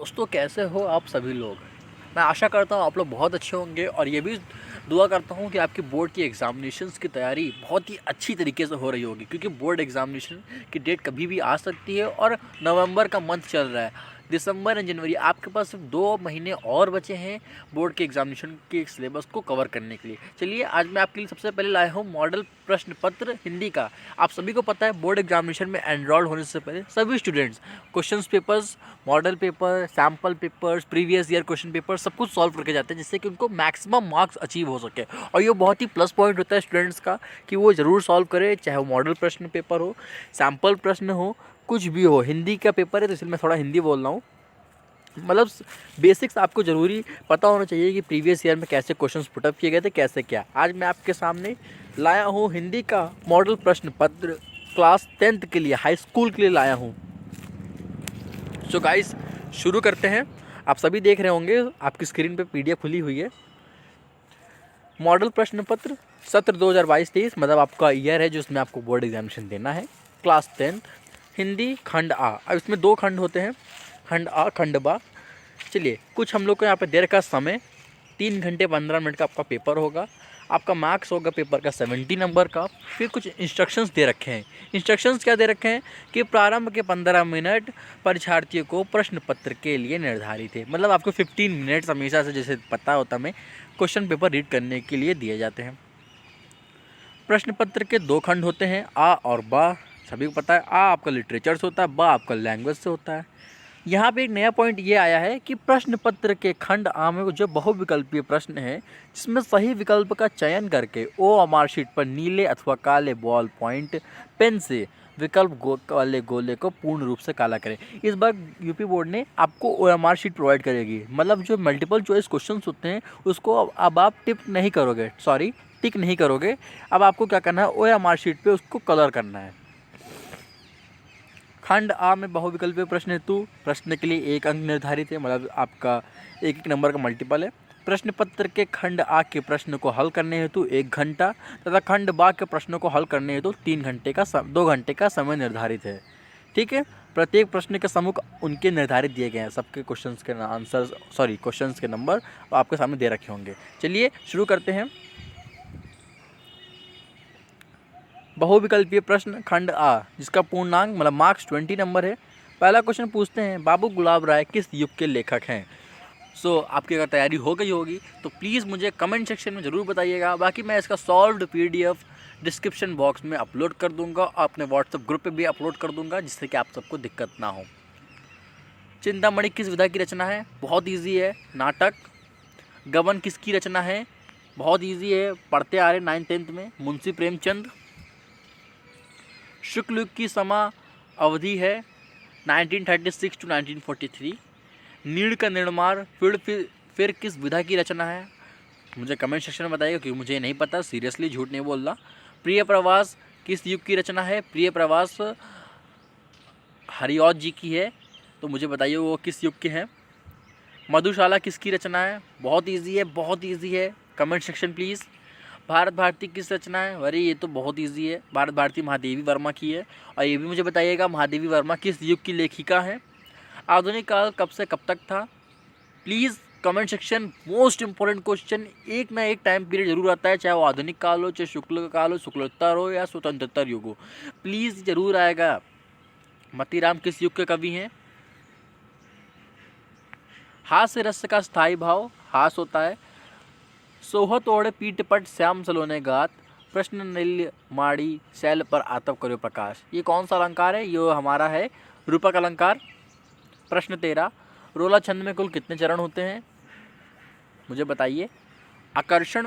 दोस्तों, कैसे हो आप सभी लोग। मैं आशा करता हूँ आप लोग बहुत अच्छे होंगे और ये भी दुआ करता हूँ कि आपकी बोर्ड की एग्ज़ामिनेशंस की तैयारी बहुत ही अच्छी तरीके से हो रही होगी, क्योंकि बोर्ड एग्ज़ामिनेशन की डेट कभी भी आ सकती है और नवंबर का मंथ चल रहा है। दिसंबर एंड जनवरी आपके पास सिर्फ 2 महीने और बचे हैं बोर्ड के एग्ज़ामिनेशन के सिलेबस को कवर करने के लिए। चलिए, आज मैं आपके लिए सबसे पहले लाया हूँ मॉडल प्रश्न पत्र हिंदी का। आप सभी को पता है, बोर्ड एग्ज़ामिनेशन में एनरोल होने से पहले सभी students question papers, model paper, sample papers, previous year question paper सब कुछ सॉल्व करके जाते हैं, जिससे कि उनको मैक्सिमम मार्क्स अचीव हो सके। और ये बहुत ही प्लस पॉइंट होता है स्टूडेंट्स का कि वो ज़रूर सॉल्व करे, चाहे वो मॉडल प्रश्न पेपर हो, सैम्पल प्रश्न हो, कुछ भी हो। हिंदी का पेपर है तो इसलिए मैं थोड़ा हिंदी बोल रहा हूँ। मतलब बेसिक्स आपको ज़रूरी पता होना चाहिए कि प्रीवियस ईयर में कैसे क्वेश्चंस पुटअप किए गए थे, कैसे क्या। आज मैं आपके सामने लाया हूँ हिंदी का मॉडल प्रश्न पत्र क्लास 10th के लिए, हाई स्कूल के लिए लाया हूँ। सो गाइस, शुरू करते हैं। आप सभी देख रहे होंगे आपकी स्क्रीन पे पीडीएफ खुली हुई है। मॉडल प्रश्न पत्र सत्र 2022-23, मतलब आपका ईयर है जिसमें आपको बोर्ड एग्जामिनेशन देना है। क्लास 10th हिंदी खंड आ। अब इसमें 2 खंड होते हैं, खंड आ, खंड बा। चलिए, कुछ हम लोग को यहाँ पे देर का समय 3 घंटे 15 मिनट का आपका पेपर होगा। आपका मार्क्स होगा पेपर का 70 नंबर का। फिर कुछ इंस्ट्रक्शंस दे रखे हैं। इंस्ट्रक्शंस क्या दे रखे हैं कि प्रारंभ के 15 मिनट परीक्षार्थियों को प्रश्न पत्र के लिए निर्धारित है। मतलब आपको 15 मिनट्स हमेशा से, जैसे पता होता हमें, क्वेश्चन पेपर रीड करने के लिए दिए जाते हैं। प्रश्न पत्र के 2 खंड होते हैं, आ और बा। सभी को पता है, आ आपका लिटरेचर से होता है, बा आपका लैंग्वेज से होता है। यहाँ पे एक नया पॉइंट ये आया है कि प्रश्न पत्र के खंड आ में जो बहुविकल्पीय प्रश्न है, जिसमें सही विकल्प का चयन करके OMR शीट पर नीले अथवा काले बॉल पॉइंट पेन से विकल्प वाले गोले को पूर्ण रूप से काला करें। इस बार यूपी बोर्ड ने आपको OMR शीट प्रोवाइड करेगी। मतलब जो मल्टीपल चॉइस क्वेश्चन होते हैं उसको अब आप टिक नहीं करोगे। अब आपको क्या करना है, OMR शीट पे उसको कलर करना है। खंड आ में बहुविकल्पीय प्रश्न हेतु प्रश्न के लिए 1 अंक निर्धारित है, मतलब आपका 1 नंबर का मल्टीपल है। प्रश्न पत्र के खंड आ के प्रश्न को हल करने हेतु 1 घंटा तथा खंड बा के प्रश्नों को हल करने हेतु 2 घंटे का समय निर्धारित है। ठीक है, प्रत्येक प्रश्न के समूह उनके निर्धारित दिए गए हैं। सबके क्वेश्चंस के नंबर आपके सामने दे रखे होंगे। चलिए शुरू करते हैं। बहुविकल्पीय प्रश्न खंड आ, जिसका पूर्णांक मतलब मार्क्स 20 नंबर है। पहला क्वेश्चन पूछते हैं, बाबू गुलाब राय किस युग के लेखक हैं। आपकी अगर तैयारी हो गई होगी तो प्लीज़ मुझे कमेंट सेक्शन में ज़रूर बताइएगा। बाकी मैं इसका सॉल्व्ड PDF डिस्क्रिप्शन बॉक्स में अपलोड कर दूंगा और अपने व्हाट्सएप ग्रुप पे भी अपलोड कर दूंगा, जिससे कि आप सबको दिक्कत ना हो। चिंतामणि किस विधा की रचना है, बहुत ईजी है, नाटक। गबन किसकी रचना है, बहुत ईजी है, पढ़ते आ रहे 9th 10th में, मुंशी प्रेमचंद। शुक्ल युग की समा अवधि है 1936 to 1943। नीड़ का निर्माण फिर किस विधा की रचना है, मुझे कमेंट सेक्शन में बताइएगा, क्योंकि मुझे नहीं पता, सीरियसली झूठ नहीं बोल रहा। प्रिय प्रवास किस युग की रचना है, प्रिय प्रवास हरिऔध जी की है, तो मुझे बताइए वो किस युग के हैं। मधुशाला किसकी रचना है, बहुत ईजी है, comment section please. Bharat Bharati किस रचना है, अरे ये तो बहुत इजी है, भारत भारती महादेवी वर्मा की है। और ये भी मुझे बताइएगा महादेवी वर्मा किस युग की लेखिका है। आधुनिक काल कब से कब तक था, please comment section. Most important question, एक ना एक टाइम पीरियड जरूर आता है, चाहे वो आधुनिक काल हो, चाहे शुक्ल काल हो, शुक्लोत्तर हो या स्वतंत्रता युग हो, प्लीज़ जरूर आएगा। मतीराम किस युग के कवि हैं। हास्य रस का स्थायी भाव हास होता है। सोहत ओढ़े पीठ पट श्याम सलोने गात, प्रश्न नील माड़ी शैल पर आतप करो प्रकाश। ये कौन सा अलंकार है, ये हमारा है रूपक अलंकार। प्रश्न 13, रोला छंद में कुल कितने चरण होते हैं, मुझे बताइए। आकर्षण,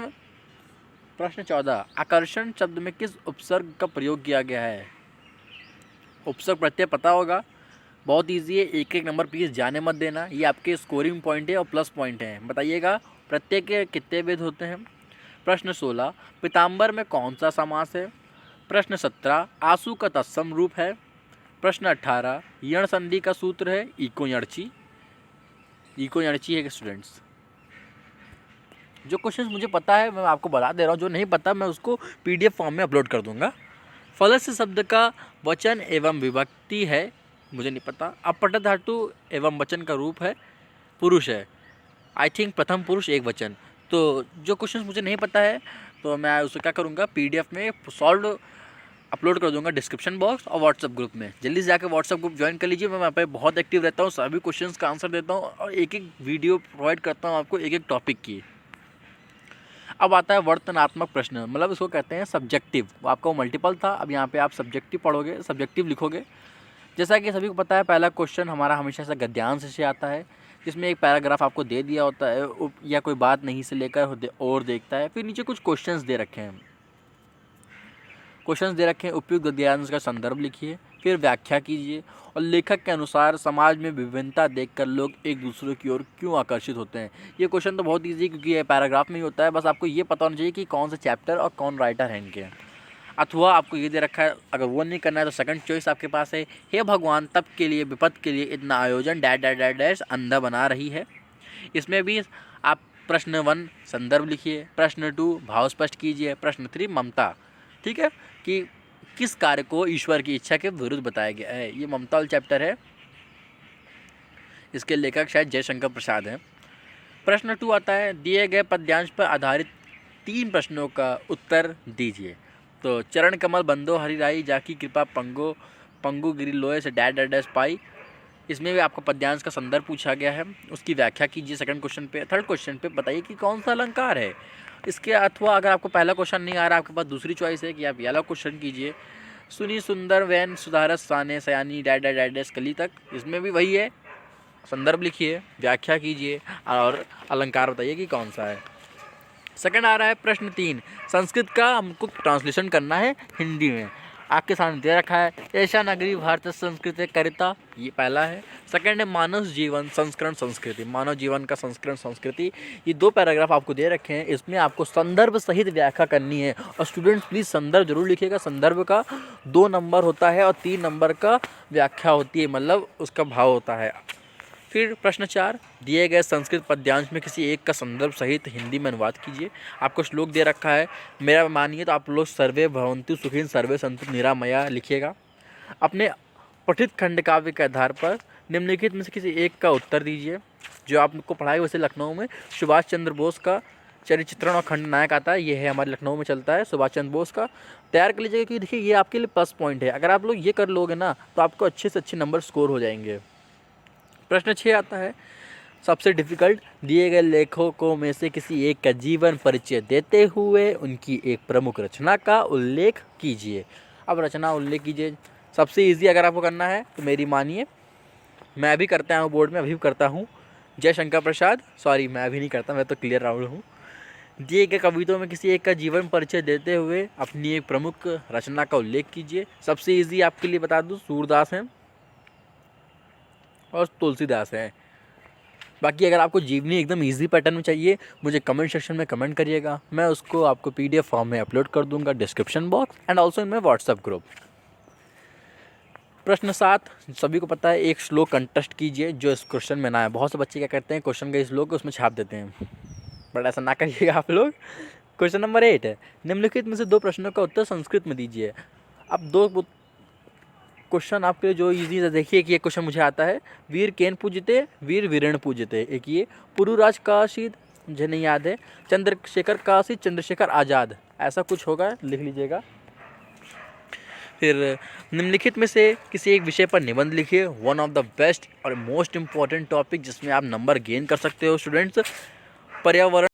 प्रश्न 14, आकर्षण शब्द में किस उपसर्ग का प्रयोग किया गया है। उपसर्ग प्रत्यय पता होगा, बहुत ईजी है, 1 नंबर प्लीज़ जाने मत देना, ये आपके स्कोरिंग पॉइंट है और प्लस पॉइंट है। बताइएगा प्रत्यय के कितने भेद होते हैं। प्रश्न 16, पीताम्बर में कौन सा समास है। प्रश्न 17, आंसू का तत्सम रूप है। प्रश्न 18, यण संधि का सूत्र है इको यणची है स्टूडेंट्स। जो क्वेश्चंस मुझे पता है मैं आपको बता दे रहा हूँ, जो नहीं पता मैं उसको PDF फॉर्म में अपलोड कर दूंगा। फलस्य शब्द का वचन एवं विभक्ति है मुझे नहीं पता। अपठ धातु एवं वचन का रूप है पुरुष है, आई थिंक प्रथम पुरुष एक वचन। तो जो क्वेश्चन मुझे नहीं पता है तो मैं उसे क्या करूँगा, PDF में सॉल्व अपलोड कर दूंगा डिस्क्रिप्शन बॉक्स और व्हाट्सअप ग्रुप में। जल्दी से जाकर व्हाट्सअप ग्रुप ज्वाइन कर लीजिए। मैं वहाँ पे बहुत एक्टिव रहता हूँ, सभी क्वेश्चंस का आंसर देता हूँ और एक एक वीडियो प्रोवाइड करता हूँ आपको एक एक टॉपिक की। अब आता है वर्तनात्मक प्रश्न, मतलब इसको कहते हैं सब्जेक्टिव। आपका वो मल्टीपल था, अब यहाँ पे आप सब्जेक्टिव पढ़ोगे, सब्जेक्टिव लिखोगे। जैसा कि सभी को पता है पहला क्वेश्चन हमारा हमेशा से गद्यांश से आता है, जिसमें एक पैराग्राफ आपको दे दिया होता है या कोई बात नहीं से लेकर और देखता है। फिर नीचे कुछ क्वेश्चंस दे रखे हैं, उपयुक्त गद्यांश का संदर्भ लिखिए, फिर व्याख्या कीजिए और लेखक के अनुसार समाज में विभिन्नता देखकर लोग एक दूसरे की ओर क्यों आकर्षित होते हैं। ये क्वेश्चन तो बहुत ईजी है क्योंकि ये पैराग्राफ में ही होता है, बस आपको ये पता होना चाहिए कि कौन सा चैप्टर और कौन राइटर हैं इनके। अथवा आपको ये दे रखा है, अगर वो नहीं करना है तो सेकंड चॉइस आपके पास है, हे भगवान तब के लिए विपद के लिए इतना आयोजन डैश डैश डैश डैश अंधा बना रही है। इसमें भी आप प्रश्न 1 संदर्भ लिखिए, प्रश्न 2 भाव स्पष्ट कीजिए, प्रश्न 3 ममता, ठीक है, कि किस कार्य को ईश्वर की इच्छा के विरुद्ध बताया गया है। ये ममता वाला चैप्टर है, इसके लेखक शायद जयशंकर प्रसाद हैं। प्रश्न 2 आता है, दिए गए पद्यांश पर आधारित 3 प्रश्नों का उत्तर दीजिए। तो चरण कमल बंदो हरिराई जाकी कृपा पंगु गिरी लोहे से डैश डैश डैश पाई। इसमें भी आपको पद्यांश का संदर्भ पूछा गया है, उसकी व्याख्या कीजिए सेकंड क्वेश्चन पे। थर्ड क्वेश्चन पे बताइए कि कौन सा अलंकार है इसके। अथवा अगर आपको पहला क्वेश्चन नहीं आ रहा, आपके पास दूसरी चॉइस है कि आप ये वाला क्वेश्चन कीजिए, सुनी सुंदर वैन सुधारस साने सयानी डैश डैश डैश डैश कली तक। इसमें भी वही है, संदर्भ लिखिए, व्याख्या कीजिए और अलंकार बताइए कि कौन सा है। सेकंड आ रहा है प्रश्न 3, संस्कृत का हमको ट्रांसलेशन करना है हिंदी में। आपके सामने दे रखा है, ऐसा नगरी भारत संस्कृति करिता, ये पहला है। सेकंड है मानव जीवन संस्करण संस्कृति, मानव जीवन का संस्करण संस्कृति। ये 2 पैराग्राफ आपको दे रखे हैं, इसमें आपको संदर्भ सहित व्याख्या करनी है। और स्टूडेंट्स प्लीज़ संदर्भ जरूर लिखिएगा। संदर्भ का 2 नंबर होता है और 3 नंबर का व्याख्या होती है, मतलब उसका भाव होता है। फिर प्रश्न 4, दिए गए संस्कृत पद्यांश में किसी एक का संदर्भ सहित हिंदी में अनुवाद कीजिए। आपको श्लोक दे रखा है, मेरा मानिए तो आप लोग सर्वे भवन्तु सुखिन सर्वे सन्तु निरामया लिखिएगा। अपने पठित खंड काव्य के आधार पर निम्नलिखित में से किसी एक का उत्तर दीजिए। जो आपको पढ़ाई वैसे लखनऊ में सुभाष चंद्र बोस का चरित्रण और खंड नायक आता है, ये है हमारे लखनऊ में चलता है, सुभाष चंद्र बोस का। तैयार कर लीजिएगा क्योंकि देखिए ये आपके लिए प्लस पॉइंट है। अगर आप लोग ये कर लोगे ना तो आपको अच्छे से अच्छे नंबर स्कोर हो जाएंगे। प्रश्न 6 आता है, सबसे डिफिकल्ट, दिए गए लेखकों में से किसी एक का जीवन परिचय देते हुए उनकी एक प्रमुख रचना का उल्लेख कीजिए। अब रचना उल्लेख कीजिए, सबसे इजी अगर आपको करना है तो मेरी मानिए, मैं भी करता हूँ बोर्ड में, अभी भी करता हूँ, जयशंकर प्रसाद, सॉरी मैं अभी नहीं करता, मैं तो क्लियर राउंड हूँ। दिए गए कविताओं में किसी एक का जीवन परिचय देते हुए अपनी एक प्रमुख रचना का उल्लेख कीजिए। सबसे ईजी आपके लिए बता दूँ, सूरदास हैं और तुलसीदास हैं। बाकी अगर आपको जीवनी एकदम इजी पैटर्न में चाहिए, मुझे कमेंट सेक्शन में कमेंट करिएगा, मैं उसको आपको PDF फॉर्म में अपलोड कर दूंगा description box and also in my WhatsApp group. प्रश्न 7, सभी को पता है, एक श्लोक कंटेस्ट कीजिए जो इस क्वेश्चन में ना है। बहुत से बच्चे क्या करते हैं, क्वेश्चन का श्लोक उसमें छाप देते हैं, बट ऐसा ना करिएगा आप लोग। क्वेश्चन नंबर 8 है, निम्नलिखित में से 2 प्रश्नों का उत्तर संस्कृत में दीजिए। अब 2 क्वेश्चन आपके लिए जो इजी है, देखिए कि ये क्वेश्चन मुझे आता है, वीर केन पूजते वीर वीरण पूजते। एक ये पुरुराज काशीद, मुझे नहीं याद है, चंद्रशेखर काशीद चंद्रशेखर आज़ाद, ऐसा कुछ होगा, लिख लीजिएगा। फिर निम्नलिखित में से किसी एक विषय पर निबंध लिखिए, वन ऑफ द बेस्ट और मोस्ट इम्पॉर्टेंट टॉपिक जिसमें आप नंबर गेन कर सकते हो स्टूडेंट्स, पर्यावरण